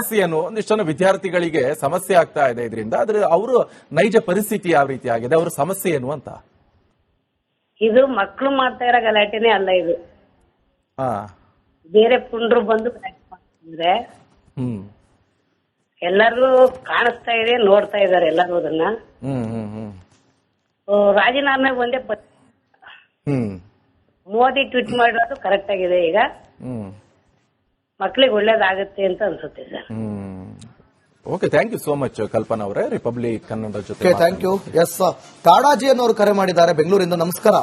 ಸಮಸ್ಯೆ ಏನು? ಒಂದಿಷ್ಟು ಜನ ವಿದ್ಯಾರ್ಥಿಗಳಿಗೆ ಸಮಸ್ಯೆ ಆಗ್ತಾ ಇದೆ ಇದರಿಂದ. ಆದ್ರೆ ಅವರು ನೈಜ ಪರಿಸ್ಥಿತಿ ಯಾವ ರೀತಿ ಆಗಿದೆ, ಅವ್ರ ಸಮಸ್ಯೆ ಏನು ಅಂತ? ಇದು ಮಕ್ಕಳು ಮಾಡ್ತಾ ಇರೋ ಗಲಾಟೆನೇ ಅಲ್ಲ, ಇದು ಹಾ, ಬೇರೆ ಪುಂಡ್ರು ಬಂದು ಗಲಾಟೆ ಮಾಡ್ತಿದ್ರೆ ಎಲ್ಲರೂ ಕಾಣಿಸ್ತಾ ಇದೆ, ನೋಡ್ತಾ ಇದಾರೆ ಎಲ್ಲರೂ ಅದನ್ನ. ರಾಜೀನಾಮೆ ಒಂದೇ ಮೋದಿ ಟ್ವೀಟ್ ಮಾಡಿರೋದು ಕರೆಕ್ಟ್ ಆಗಿದೆ. ಈಗ ಮಕ್ಳಿಗೆ ಒಳ್ಳೇದಾಗುತ್ತೆ ಅಂತ ಅನ್ಸುತ್ತೆ sir. Okay, thank you so much Kalpana ಅವರೇ, ರಿಪಬ್ಲಿಕ್ ಕನ್ನಡ ಜೊತೆ. Thank you. ಎಸ್, ತಾಡಾಜಿ ಅನ್ನೋರು ಕರೆ ಮಾಡಿದ್ದಾರೆ ಬೆಂಗಳೂರಿಂದ. ನಮಸ್ಕಾರ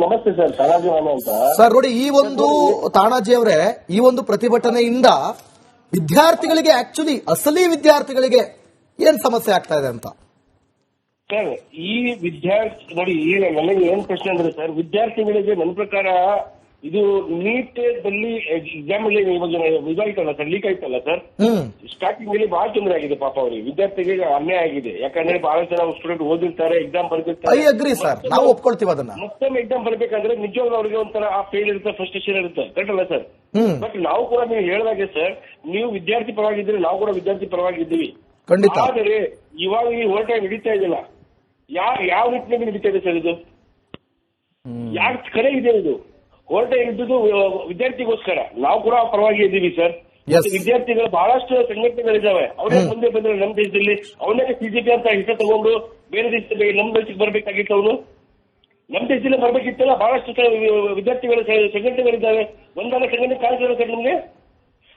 ನಮಸ್ತೆ ಸರ್, ತಾಣಾಜಿ ಅಂತ ಸರ್. ನೋಡಿ, ಈ ಒಂದು ತಾಣಾಜಿ ಅವರೇ, ಈ ಒಂದು ಪ್ರತಿಭಟನೆಯಿಂದ ವಿದ್ಯಾರ್ಥಿಗಳಿಗೆ, ಆಕ್ಚುಲಿ ಅಸಲಿ ವಿದ್ಯಾರ್ಥಿಗಳಿಗೆ ಏನ್ ಸಮಸ್ಯೆ ಆಗ್ತಾ ಇದೆ ಅಂತ? ಸರ್, ಈ ವಿದ್ಯಾರ್ಥಿ ನೋಡಿ, ಈಗ ನನಗೆ ಏನ್ ಪ್ರಶ್ನೆ ಅಂದ್ರೆ ಸರ್, ವಿದ್ಯಾರ್ಥಿಗಳಿಗೆ ನನ್ನ ಪ್ರಕಾರ ಇದು ನೀಟ್ ದಲ್ಲಿ ಎಕ್ಸಾಮ್ ಅಲ್ಲಿ ಇದಾಯ್ತಲ್ಲ ಸರ್, ಲೀಕ್ ಆಯ್ತಲ್ಲ ಸರ್. ಸ್ಟಾರ್ಟಿಂಗ್ ಅಲ್ಲಿ ಬಹಳ ತೊಂದರೆ ಆಗಿದೆ ಪಾಪ ಅವರಿಗೆ, ವಿದ್ಯಾರ್ಥಿಗಳಿಗೆ ಅನ್ಯಾಯ ಆಗಿದೆ. ಯಾಕಂದ್ರೆ ಬಹಳ ಜನ ಸ್ಟೂಡೆಂಟ್ ಓದಿರ್ತಾರೆ, ಎಕ್ಸಾಮ್ ಬರ್ದಿರ್ತಾರೆ. ಐ ಅಗ್ರಿ ಸರ್, ನಾವು ಒಪ್ಕೊಳ್ತೀವಿ ಅದನ್ನ. ಮತ್ತೊಮ್ಮೆ ಎಕ್ಸಾಮ್ ಬರ್ಬೇಕಂದ್ರೆ ನಿಜವಾಗ್ಲೂ ಅವ್ರಿಗೆ ಒಂಥರ ಆ ಫೇಲ್ ಇರುತ್ತೆ, ಫ್ರಸ್ಟ್ರೇಷನ್ ಇರುತ್ತೆ, ಕರೆಕ್ಟ್ ಅಲ್ಲ ಸರ್? ಬಟ್ ನಾವು ಕೂಡ ನೀವು ಹೇಳಿದಾಗೆ ಸರ್, ನೀವು ವಿದ್ಯಾರ್ಥಿ ಪರವಾಗಿದ್ರೆ ನಾವು ಕೂಡ ವಿದ್ಯಾರ್ಥಿ ಪರವಾಗಿದ್ದೀವಿ. ಖಂಡಿತ. ಆದರೆ ಇವಾಗ ಈ ಹೋರಾಟ ನಡೀತಾ ಇದೆಯಲ್ಲ, ಯಾವ ನಿಟ್ಟಿನಲ್ಲಿ ನಡೀತಾ ಇದೆ ಸರ್ ಇದು? ಯಾರ ಕರೆ ಇದೆ ಇದು? ಹೋರಾಟ ಇದ್ದುದು ವಿದ್ಯಾರ್ಥಿಗೋಸ್ಕರ, ನಾವು ಕೂಡ ಪರವಾಗಿ ಇದ್ದೀವಿ ಸರ್. ವಿದ್ಯಾರ್ಥಿಗಳು ಬಹಳಷ್ಟು ಸಂಘಟನೆಗಳಿದ್ದಾವೆ, ಅವರೇ ಮುಂದೆ ಬಂದ್ರೆ ನಮ್ಮ ದೇಶದಲ್ಲಿ. ಅವನೇ ಸಿಜೆಪಿ ಅಂತ ಹೆಸರು ತಗೊಂಡು ಬೇರೆ ದೇಶದಲ್ಲಿ ನಮ್ಮ ದೇಶಕ್ಕೆ ಬರ್ಬೇಕಾಗಿತ್ತು. ಅವನು ನಮ್ಮ ದೇಶದಲ್ಲಿ ಬರ್ಬೇಕಿತ್ತಲ್ಲ. ಬಹಳಷ್ಟು ವಿದ್ಯಾರ್ಥಿಗಳ ಸಂಘಟನೆಗಳಿದ್ದಾವೆ, ಒಂದಲ್ಲ ಸಂಘಟನೆ ಕಾಣಿಸಿದಾರೆ ಸರ್ ನಿಮ್ಗೆ.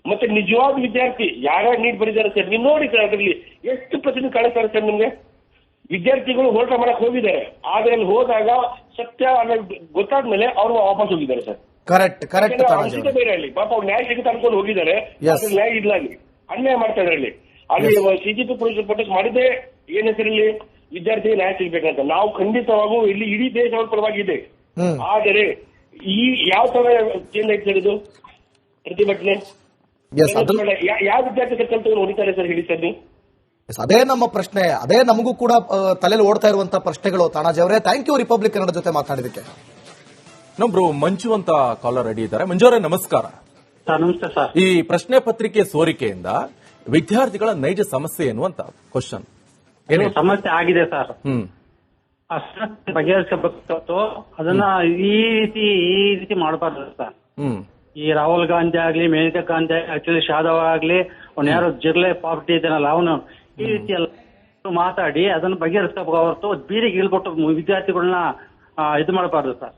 ಮತ್ತೆ ನಿಜವಾದ ವಿದ್ಯಾರ್ಥಿ ಯಾರ್ಯಾರು ನೀಟ್ ಬರೀತಾರೆ ಸರ್, ನೀವು ನೋಡಿ ಸರ್, ಅದರಲ್ಲಿ ಎಷ್ಟು ಪ್ರತಿನಿಧಿ ಕಾಣಿಸ್ತಾರೆ ಸರ್ ನಿಮ್ಗೆ. ವಿದ್ಯಾರ್ಥಿಗಳು ಹೋರಾಟ ಮಾಡಕ್ ಹೋಗಿದ್ದಾರೆ, ಆದ್ರೆ ಅಲ್ಲಿ ಹೋದಾಗ ಸತ್ಯ ಅನ್ನೋದು ಗೊತ್ತಾದ್ಮೇಲೆ ಅವರು ವಾಪಸ್ ಹೋಗಿದ್ದಾರೆ ಸರ್. Correct correct. ಬೇರೆ ಅಲ್ಲಿ ಪಾಪ ಅವ್ರು ನ್ಯಾಯ ಸಿಗುತ್ತೆ ಅನ್ಕೊಂಡು ಹೋಗಿದ್ದಾರೆ, ನ್ಯಾಯ ಇಲ್ಲ, ಅಲ್ಲಿ ಅನ್ಯಾಯ ಮಾಡ್ತಾ ಇದ್ದಾರೆ. ಅಲ್ಲಿ ಸಿಜಿಪಿ ಪೊಲೀಸ್ ಪ್ರೊಟೆಸ್ಟ್ ಮಾಡಿದ್ದೆ ಏನ್ ಹೆಸರಲ್ಲಿ ವಿದ್ಯಾರ್ಥಿಗೆ ನ್ಯಾಯ ಸಿಗ್ಬೇಕಂತ. ನಾವು ಖಂಡಿತವಾಗೂ ಇಲ್ಲಿ ಇಡೀ ದೇಶದ ಪರವಾಗಿದೆ. ಆದರೆ ಈ ಯಾವ ತರ ಚೇಂಜ್ ಆಯ್ತು ಸರ್ ಇದು ಪ್ರತಿಭಟನೆ? ಯಾವ ವಿದ್ಯಾರ್ಥಿ ಕಲ್ತು ಹೊಡಿತಾರೆ ಸರ್, ಹೇಳಿ ಸರ್ ನೀವು? ಅದೇ ನಮ್ಮ ಪ್ರಶ್ನೆ, ಅದೇ ನಮಗೂ ಕೂಡ ತಲೆಯಲ್ಲಿ ಓಡ್ತಾ ಇರುವಂತಹ ಪ್ರಶ್ನೆಗಳು. ತಾಣಾಜಿ ಅವರೇ, ಥ್ಯಾಂಕ್ ಯು ರಿಪಬ್ಲಿಕ್ ಕನ್ನಡ ಜೊತೆ ಮಾತಾಡಿದಕ್ಕೆ. ನಮ್ರು ಮಂಜು ಅಂತ ಕಾಲರ್ ರೆಡಿ ಇದ್ದಾರೆ. ಮಂಜು ಅವರೇ ನಮಸ್ಕಾರ. ನಮಸ್ತೆ ಸರ್. ಈ ಪ್ರಶ್ನೆ ಪತ್ರಿಕೆ ಸೋರಿಕೆಯಿಂದ ವಿದ್ಯಾರ್ಥಿಗಳ ನೈಜ ಸಮಸ್ಯೆ ಏನು ಅಂತ ಕ್ವಶನ್. ಏನು ಸಮಸ್ಯೆ ಆಗಿದೆ ಸರ್, ಬಗೆಹರಿಸಬೇಕು. ಅದನ್ನ ಈ ರೀತಿ ಮಾಡಬಾರ್ದು ಸರ್. ಈ ರಾಹುಲ್ ಗಾಂಧಿ ಆಗ್ಲಿ, ಮೇನಕಾ ಗಾಂಧಿ, ಆಕ್ಚುಲಿ ಶಾದವ್ ಆಗ್ಲಿ, ಅವ್ನು ಯಾರು ಜಿರ್ಲೆ ಪಾರ್ಟಿ ಇದ್ದಾನಲ್ಲ, ಅವನು ಈ ರೀತಿ ಎಲ್ಲ ಮಾತಾಡಿ ಅದನ್ನ ಬಗೆಹರಿಸಬೇಕು ಹೊರತು ಬೀದಿಗೆ ಇಳ್ಬಿಟ್ಟು ವಿದ್ಯಾರ್ಥಿಗಳನ್ನ ಇದು ಮಾಡಬಾರ್ದು ಸರ್.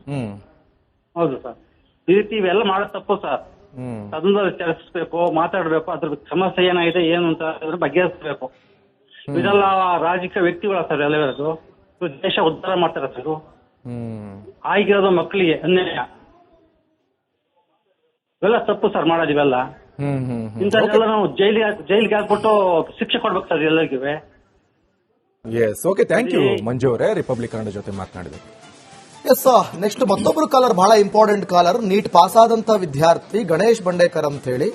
ಹೌದು ಸರ್, ಈ ರೀತಿ ಇವೆಲ್ಲ ಮಾಡೋ ತಪ್ಪು ಸರ್. ಅದನ್ನ ವಿಚಾರಿಸಬೇಕು, ಮಾತಾಡಬೇಕು, ಅದ್ರ ಸಮಸ್ಯೆ ಏನಾಗಿದೆ ಏನು ಅಂತ ಅದ್ರ ಬಗೆಹರಿಸಬೇಕು. ಇದೆಲ್ಲ ರಾಜಕೀಯ ವ್ಯಕ್ತಿಗಳ ಸರ್ ಎಲ್ಲ ಇರೋದು. ದೇಶ ಉದ್ಧಾರ ಮಾಡ್ತಾರೆ ಸರ್. ಆಗಿರೋದು ಮಕ್ಕಳಿಗೆ ಅನ್ಯಾಯ, ಇವೆಲ್ಲ ತಪ್ಪು ಸರ್ ಮಾಡೋದು. ಇವೆಲ್ಲ ಇಂಥದ್ದೆಲ್ಲ ನಾವು ಜೈಲಿಗೆ ಹಾಕ್ಬಿಟ್ಟು ಶಿಕ್ಷೆ ಕೊಡ್ಬೇಕು ಸರ್ ಎಲ್ಲರಿಗೂ. ಎಸ್, ಓಕೆ, ಥ್ಯಾಂಕ್ ಯು ಮಂಜು ಅವರೇ, ರಿಪಬ್ಲಿಕ್ ಕನ್ನಡ ಜೊತೆ ಮಾತನಾಡಿದ್ರು. ಎಸ್, ನೆಕ್ಸ್ಟ್ ಮತ್ತೊಬ್ರು ಕಾಲರ್, ಬಹಳ ಇಂಪಾರ್ಟೆಂಟ್ ಕಾಲರ್. ನೀಟ್ ಪಾಸ್ ಆದಂತ ವಿದ್ಯಾರ್ಥಿ ಗಣೇಶ್ ಬಂಡೇಕರ್ ಅಂತ ಹೇಳಿ.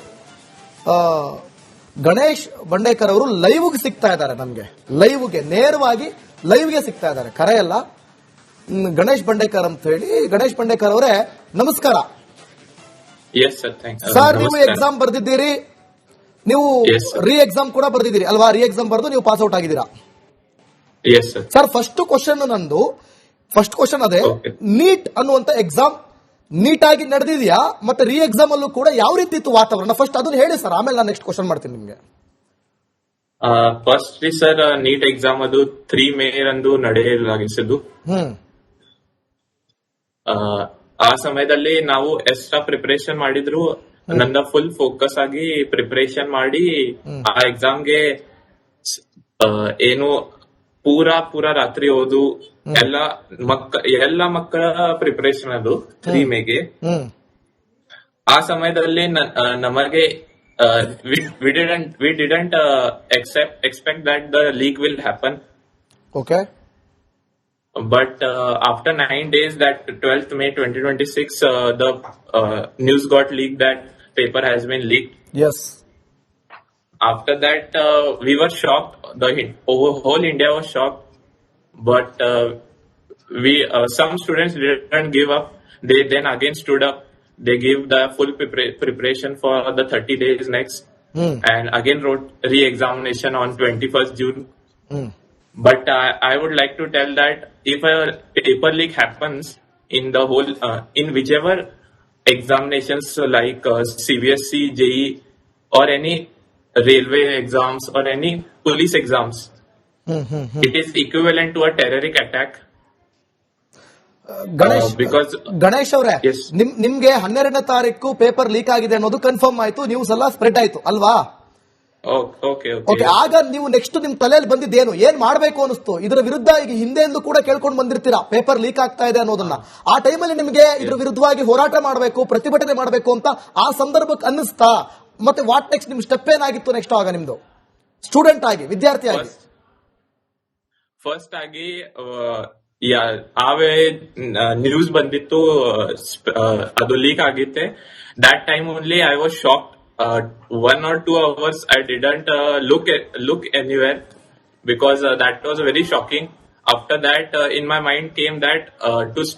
ಗಣೇಶ್ ಬಂಡೇಕರ್ ಅವರು ಲೈವ್ಗೆ ಸಿಗ್ತಾ ಇದ್ದಾರೆ, ನಮ್ಗೆ ಲೈವ್ಗೆ, ನೇರವಾಗಿ ಲೈವ್ಗೆ ಸಿಗ್ತಾ ಇದ್ದಾರೆ, ಕರೆಯಲ್ಲ. ಗಣೇಶ್ ಬಂಡೇಕರ್ ಅಂತ ಹೇಳಿ. ಗಣೇಶ್ ಬಂಡೇಕರ್ ಅವರೇ ನಮಸ್ಕಾರ. ಸರ್, ನೀವು ಎಕ್ಸಾಮ್ ಬರ್ದಿದ್ದೀರಿ, ನೀವು ರೀ ಎಕ್ಸಾಮ್ ಕೂಡ ಬರ್ದಿದ್ದೀರಿ ಅಲ್ವಾ? ರೀ ಎಕ್ಸಾಮ್ ಬರೆದು ನೀವು ಪಾಸ್ ಔಟ್ ಆಗಿದ್ದೀರಾ ಸರ್. ಫಸ್ಟ್ ಕ್ವಶನ್ ಅದೇ, ನೀಟ್ ಅನ್ನುವಂತ ಎಕ್ಸಾಮ್ ನೀಟ್ ಆಗಿ ನಡೆದಿದ್ಯಾ? ಮತ್ತೆ ರೀ ಎಕ್ಸಾಮ್ ಅಲ್ಲೂ ಕೂಡ ಯಾವ ರೀತಿ ಇತ್ತು ವಾತಾವರಣ? ಫಸ್ಟ್ ಅದನ್ನ ಹೇಳಿ ಸರ್, ಆಮೇಲೆ ನಾನು ನೆಕ್ಸ್ಟ್ ಕ್ವಶನ್ ಮಾಡ್ತೀನಿ ನಿಮ್ಗೆ. ಫಸ್ಟ್ ಸರ್, ನೀಟ್ ಎಕ್ಸಾಮ್ ಅದು 3 ಮೇ ರಂದು ನಡೆಯಲಾಗಿಸಿದ್ದು. ಆ ಸಮಯದಲ್ಲಿ ನಾವು ಎಕ್ಸ್ಟ್ರಾ ಪ್ರಿಪರೇಷನ್ ಮಾಡಿದ್ರು. ನನ್ನ ಫುಲ್ ಫೋಕಸ್ ಆಗಿ ಪ್ರಿಪರೇಷನ್ ಮಾಡಿ ಆ ಎಕ್ಸಾಮ್ಗೆ ಏನು ಪೂರಾ ರಾತ್ರಿ ಓದು ಎಲ್ಲ ಮಕ್ಕಳ ಪ್ರಿಪರೇಷನ್ ಅದು 3 ಮೇಗೆ. ಆ ಸಮಯದಲ್ಲಿ ನಮಗೆ we didn't expect that the leak will happen. Okay. But after 9 days, that 12th May 2026, the news got leaked that paper has been leaked. Yes. After that, we were shocked. The whole India was shocked. But some students didn't give up. They then again stood up. They gave the full preparation for the 30 days next. and again wrote re-examination on 21st June. But I would like to tell that if a paper leak happens in the whole, in whichever examinations like CBSE, JEE, or any railway exams or any police exams, it is equivalent to a terrorist attack. Ganesh ಅವರೇ, Yes. ನಿಮ್ಗೆ 12ನೇ ತಾರೀಕು paper leak ಆಗಿದೆ ಅನ್ನೋದು confirm ಆಯ್ತು, news ಎಲ್ಲ spread ಆಯ್ತು ಅಲ್ವಾ? Okay. Okay, ಆಗ ನೀವು ನೆಕ್ಸ್ಟ್ ನಿಮ್ ತಲೆಯಲ್ಲಿ ಬಂದಿದ್ದೇನು, ಏನ್ ಮಾಡ್ಬೇಕು ಅನಿಸ್ತು? ಇದರ ವಿರುದ್ಧ ಈಗ ಹಿಂದೆಂದು ಕೂಡ ಕೇಳ್ಕೊಂಡು ಬಂದಿರ್ತೀರಾ ಪೇಪರ್ ಲೀಕ್ ಆಗ್ತಾ ಇದೆ ಅನ್ನೋದನ್ನ. ಆ ಟೈಮಲ್ಲಿ ನಿಮಗೆ ಇದ್ರ ವಿರುದ್ಧವಾಗಿ ಹೋರಾಟ ಮಾಡಬೇಕು, ಪ್ರತಿಭಟನೆ ಮಾಡಬೇಕು ಅಂತ ಆ ಸಂದರ್ಭಕ್ಕೆ ಅನ್ನಿಸ್ತಾ? ಮತ್ತೆ ವಾಟ್ ನೆಕ್ಸ್ಟ್, ನಿಮ್ ಸ್ಟೆಪ್ ಏನಾಗಿತ್ತು ನೆಕ್ಸ್ಟ್ ಆಗ ನಿಮ್ದು ಸ್ಟೂಡೆಂಟ್ ಆಗಿ, ವಿದ್ಯಾರ್ಥಿ ಆಗಿ? ಫಸ್ಟ್ ಆಗಿ ಆವೇ ನ್ಯೂಸ್ ಬಂದಿತ್ತು, ಅದು ಲೀಕ್ ಆಗಿತ್ತೆ. That time only I was shocked. 1 or 2 hours I didn't look anywhere because that was very shocking. After that, in my mind came that to